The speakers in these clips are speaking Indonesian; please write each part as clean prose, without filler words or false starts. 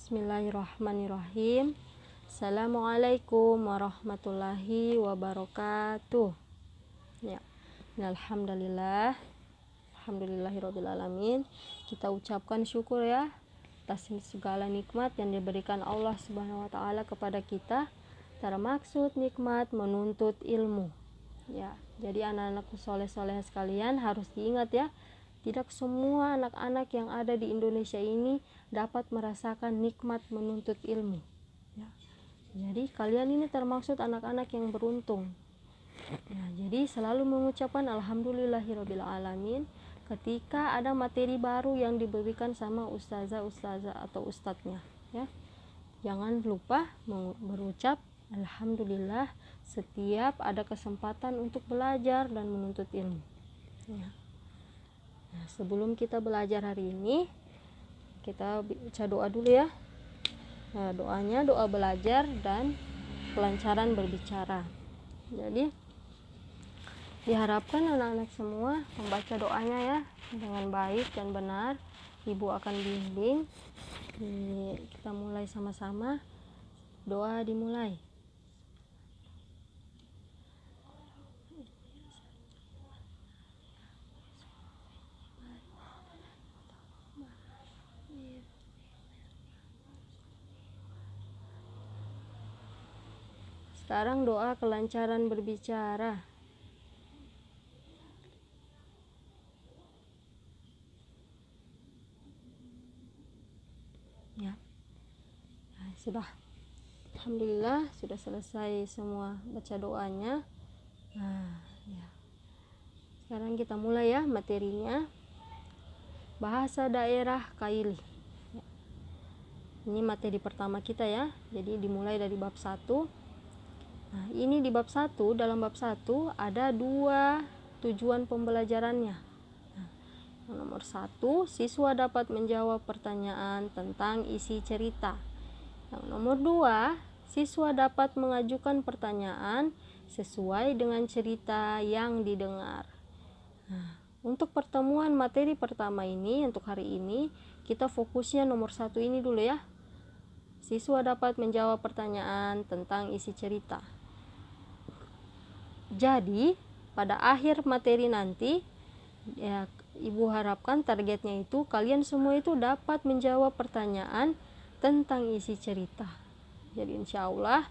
Bismillahirrahmanirrahim. Assalamualaikum warahmatullahi wabarakatuh. Ya, alhamdulillah, alhamdulillahirabbil alamin. Kita ucapkan syukur ya atas segala nikmat yang diberikan Allah Subhanahu wa taala kepada kita. Termaksud nikmat menuntut ilmu. Ya, jadi anak-anakku soleh-soleh sekalian harus diingat ya. Tidak semua anak-anak yang ada di Indonesia ini dapat merasakan nikmat menuntut ilmu. Ya. Jadi kalian ini termaksud anak-anak yang beruntung. Ya, jadi selalu mengucapkan alhamdulillahirabbil alamin ketika ada materi baru yang diberikan sama ustazah atau ustadznya. Ya. Jangan lupa berucap alhamdulillah setiap ada kesempatan untuk belajar dan menuntut ilmu. Ya. Nah, sebelum kita belajar hari ini, kita baca doa dulu ya. Nah, doanya doa belajar dan kelancaran berbicara. Jadi diharapkan anak-anak semua membaca doanya ya dengan baik dan benar. Ibu akan bimbing. Kita mulai sama-sama. Doa dimulai. Sekarang doa kelancaran berbicara. Ya. Nah, sudah. Alhamdulillah sudah selesai semua baca doanya. Nah, ya. Sekarang kita mulai ya materinya. Bahasa daerah Kaili. Ya. Ini materi pertama kita ya. Jadi dimulai dari bab 1. Nah, ini di bab 1, dalam bab 1 ada 2 tujuan pembelajarannya. Nah, nomor 1, siswa dapat menjawab pertanyaan tentang isi cerita. Yang nomor 2, siswa dapat mengajukan pertanyaan sesuai dengan cerita yang didengar. Nah, untuk pertemuan materi pertama ini, untuk hari ini, kita fokusnya nomor 1 ini dulu ya. Siswa dapat menjawab pertanyaan tentang isi cerita. Jadi, pada akhir materi nanti, ya, Ibu harapkan targetnya itu kalian semua itu dapat menjawab pertanyaan tentang isi cerita. Jadi insya Allah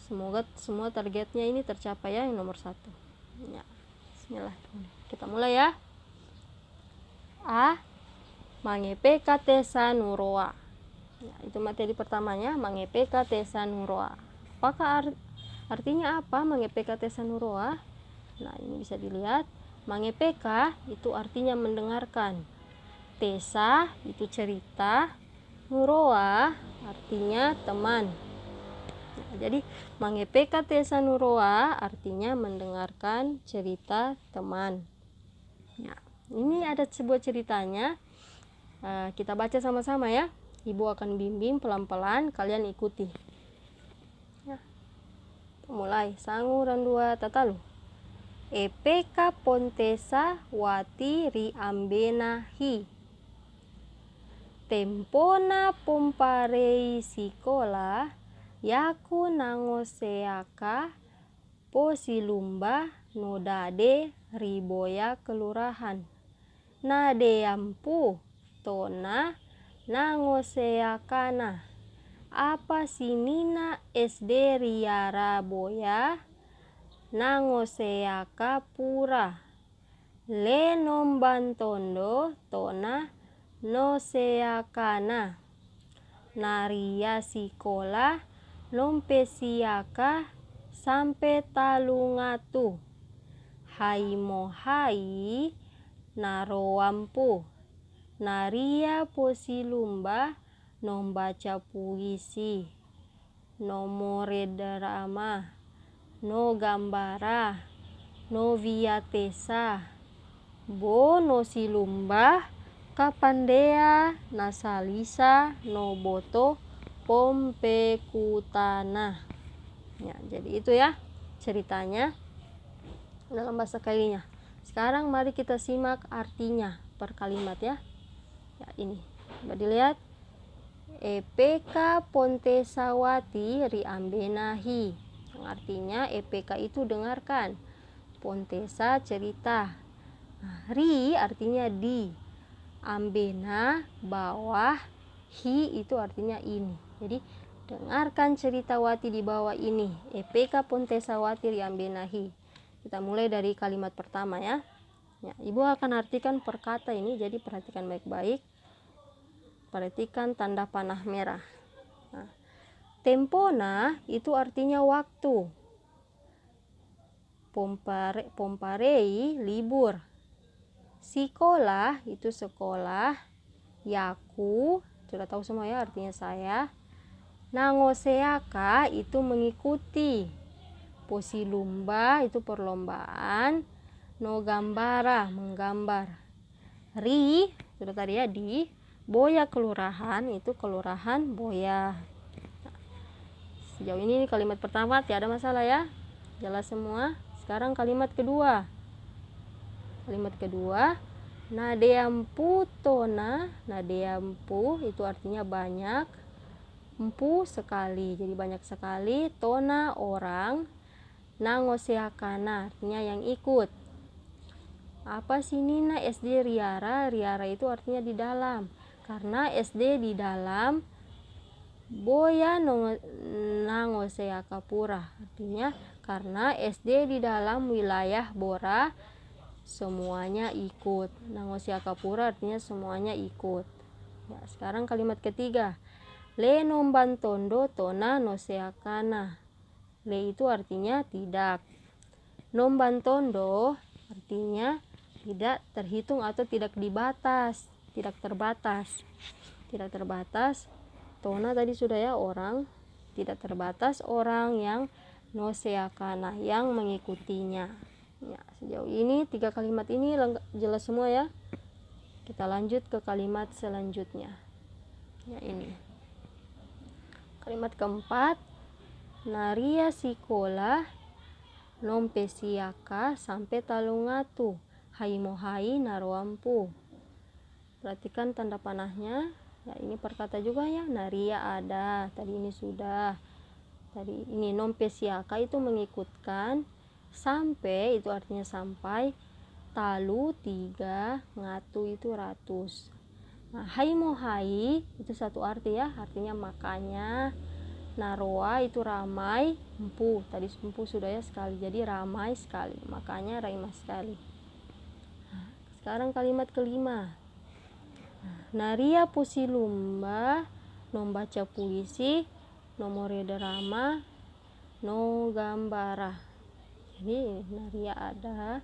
semoga semua targetnya ini tercapai ya, yang nomor 1. Ya, bismillah. Kita mulai ya. A. Mangepeka tesa nuroa. Ya, itu materi pertamanya, mangepeka tesa nuroa. Apakah artinya apa mangepeka tesa nuroa? Nah, ini bisa dilihat. Mangepeka itu artinya mendengarkan. Tesa itu cerita. Nuroa artinya teman. Nah, jadi mangepeka tesa nuroa artinya mendengarkan cerita teman. Ya, ini ada sebuah ceritanya. Kita baca sama-sama ya. Ibu akan bimbing pelan-pelan, kalian ikuti. Ya. Mulai. Sanguran 2 tatalu. Epeka pontesa wati riambena hi. Tempona pomparei sikola yaku nangoseaka posilumba nodade riboya kelurahan. Nade yampu tona nangoseakana. Apa sinina SD riara boya nangoseaka pura. Le nombantondo tona noseakana. Naria sikola lompesiaka sampai talungatu. Haimohai naroampu. Naria posilumba nombaca puisi. Nomore drama. No gambara. No viatesa. Bo no silumba. Kapandea nasalisa no boto pompekutana. Ya, jadi itu ya ceritanya dalam bahasa Kailinya. Sekarang mari kita simak artinya per kalimat ya. Ya, ini. Coba dilihat. EPK Pontesawati riambenahi, yang artinya EPK itu dengarkan, Pontesa cerita. Nah, ri artinya di, ambena bawah, hi itu artinya ini. Jadi dengarkan cerita Wati di bawah ini, EPK Pontesawati riambenahi. Kita mulai dari kalimat pertama ya. Ya, Ibu akan artikan per kata ini, jadi perhatikan baik-baik. Perhatikan tanda panah merah. Nah, tempona itu artinya waktu. Pomparei libur. Sekolah itu sekolah. Yaku, sudah tahu semua ya artinya saya. Nangoseaka itu mengikuti. Posilumba itu perlombaan. No gambara menggambar. Ri sudah tadi ya di. Boya kelurahan itu kelurahan Boya. Sejauh ini kalimat pertama tiada masalah ya, jelas semua. Sekarang kalimat kedua. Kalimat kedua, nadeampu tona. Nadeampu itu artinya banyak, empu sekali, jadi banyak sekali. Tona orang, nangoseakana artinya yang ikut. Apa sih Nina? SD Riara. Riara itu artinya di dalam. Karena SD di dalam Boya nangoseakapura, artinya karena SD di dalam wilayah Bora semuanya ikut. Nangoseakapura artinya semuanya ikut. Ya, sekarang kalimat ketiga, le nombantondo tona noseakana. Le itu artinya tidak. Nombantondo artinya tidak terhitung atau tidak dibatas, tidak terbatas. Tidak terbatas. Tona tadi sudah ya, orang. Tidak terbatas orang yang noseakana, yang mengikutinya. Ya, sejauh ini 3 kalimat ini jelas semua ya. Kita lanjut ke kalimat selanjutnya. Ya, ini. Kalimat keempat, naria sikola nompesiaka sampai talungatu haimohai naruampu. Perhatikan tanda panahnya. Ya, ini perkata juga ya. Naria ada, tadi ini sudah. Tadi ini nompesiaka itu mengikutkan, sampai itu artinya sampai, talu 3, ngatu itu ratus. Nah, haimohai itu satu arti ya, artinya makanya. Naroa itu ramai, empu tadi empu sudah ya sekali, jadi ramai sekali, makanya ramai sekali. Nah, sekarang kalimat kelima, naria pusilumba, membaca puisi, nomore drama, no gambara. Jadi naria ada,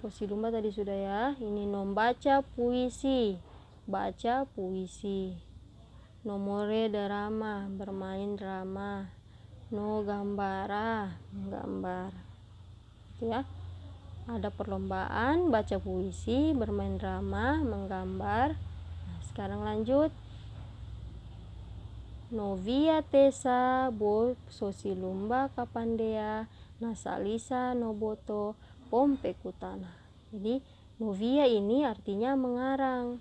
pusilumba tadi sudah ya, ini membaca puisi, baca puisi. Nomore drama, bermain drama. No gambara, menggambar. Itu ya. Ada perlombaan baca puisi, bermain drama, menggambar. Nah, sekarang lanjut. Novia tesa bo sosilumba kapandea nasalisa noboto pompekutana. Jadi novia ini artinya mengarang.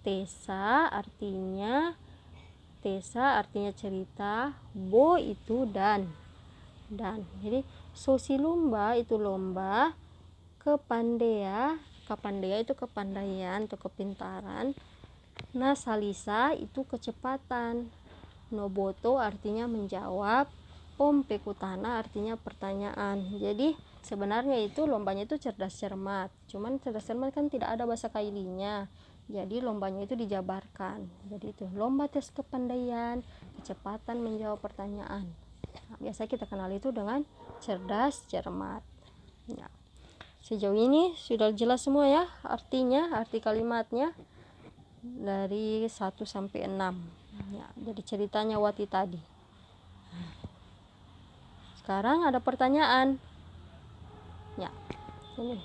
Tesa artinya cerita, bo itu dan. Jadi sosilumba itu lomba, kapandea itu kepandaian atau kepintaran, nasalisa itu kecepatan, noboto artinya menjawab, pompekutana artinya pertanyaan. Jadi sebenarnya itu lombanya itu cerdas cermat, cuman cerdas cermat kan tidak ada bahasa kailinya, jadi lombanya itu dijabarkan. Jadi itu lomba tes kepandaian, kecepatan menjawab pertanyaan. Nah, biasa kita kenal itu dengan cerdas cermat. Ya. Sejauh ini sudah jelas semua ya artinya, arti kalimatnya dari 1 sampai 6. Ya, jadi ceritanya Wati tadi. Sekarang ada pertanyaan. Ya, ini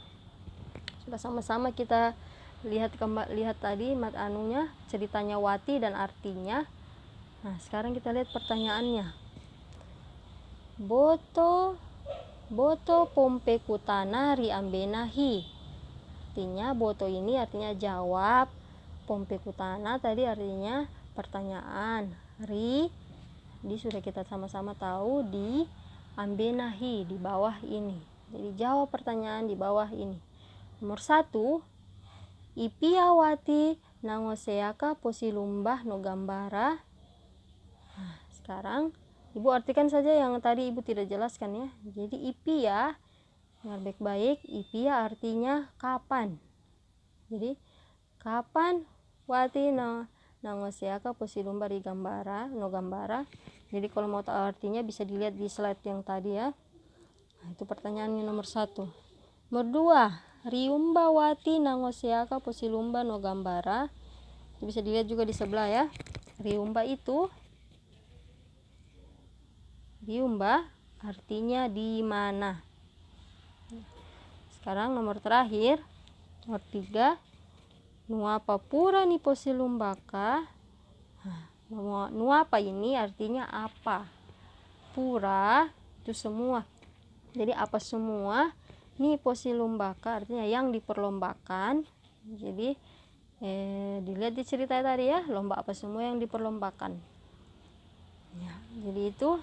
sudah sama-sama kita lihat tadi anunya, ceritanya Wati dan artinya. Nah, sekarang kita lihat pertanyaannya. Boto pompekutana riambenahi. Artinya boto ini artinya jawab, pompekutana tadi artinya pertanyaan. Ri, ini sudah kita sama-sama tahu di ambenahi, di bawah ini. Jadi jawab pertanyaan di bawah ini. Nomor 1, Ipiawati nangoseaka posilumbah no gambara. Nah, sekarang Ibu artikan saja yang tadi Ibu tidak jelaskan ya. Jadi ipia, dengar baik-baik, ipia artinya kapan. Jadi kapan wati nangoseaka posilumba di gambara no gambara. Jadi kalau mau tahu artinya bisa dilihat di slide yang tadi ya. Nah, itu pertanyaannya nomor 1. Nomor 2, riumba wati nangoseaka posilumba no gambara. Itu bisa dilihat juga di sebelah ya. Riumba artinya di mana. Sekarang nomor terakhir, nomor 3, nuapa pura ni posilumbaka. Nuapa ini artinya apa. Pura itu semua. Jadi apa semua. Ni posilumbaka artinya yang diperlombakan. Jadi dilihat di cerita tadi ya, lomba apa semua yang diperlombakan. Ya, jadi itu.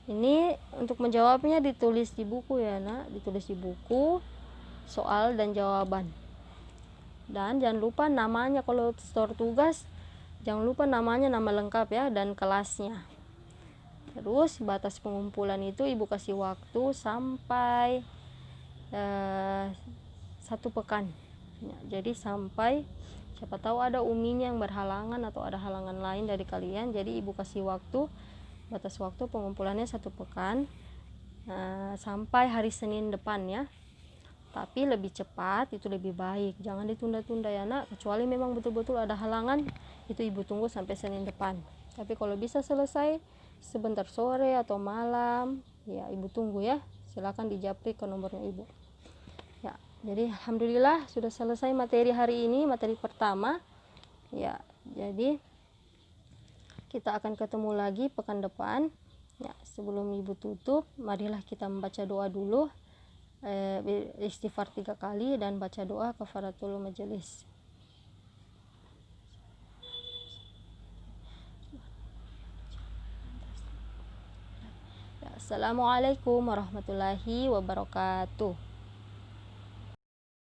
Ini untuk menjawabnya ditulis di buku ya nak, ditulis di buku soal dan jawaban. Dan jangan lupa namanya kalau store tugas, jangan lupa namanya, nama lengkap ya, dan kelasnya. Terus batas pengumpulan itu Ibu kasih waktu sampai 1 pekan ya, jadi sampai siapa tahu ada uminya yang berhalangan atau ada halangan lain dari kalian, jadi Ibu kasih waktu, batas waktu pengumpulannya 1 pekan sampai hari Senin depan ya. Tapi lebih cepat itu lebih baik, jangan ditunda-tunda ya nak, kecuali memang betul-betul ada halangan, itu Ibu tunggu sampai Senin depan. Tapi kalau bisa selesai sebentar sore atau malam ya Ibu tunggu ya, silakan dijapri ke nomornya Ibu ya. Jadi alhamdulillah sudah selesai materi hari ini, materi pertama ya. Jadi kita akan ketemu lagi pekan depan ya. Sebelum Ibu tutup, marilah kita membaca doa dulu, istighfar 3 kali dan baca doa kafaratul majelis. Assalamualaikum warahmatullahi wabarakatuh.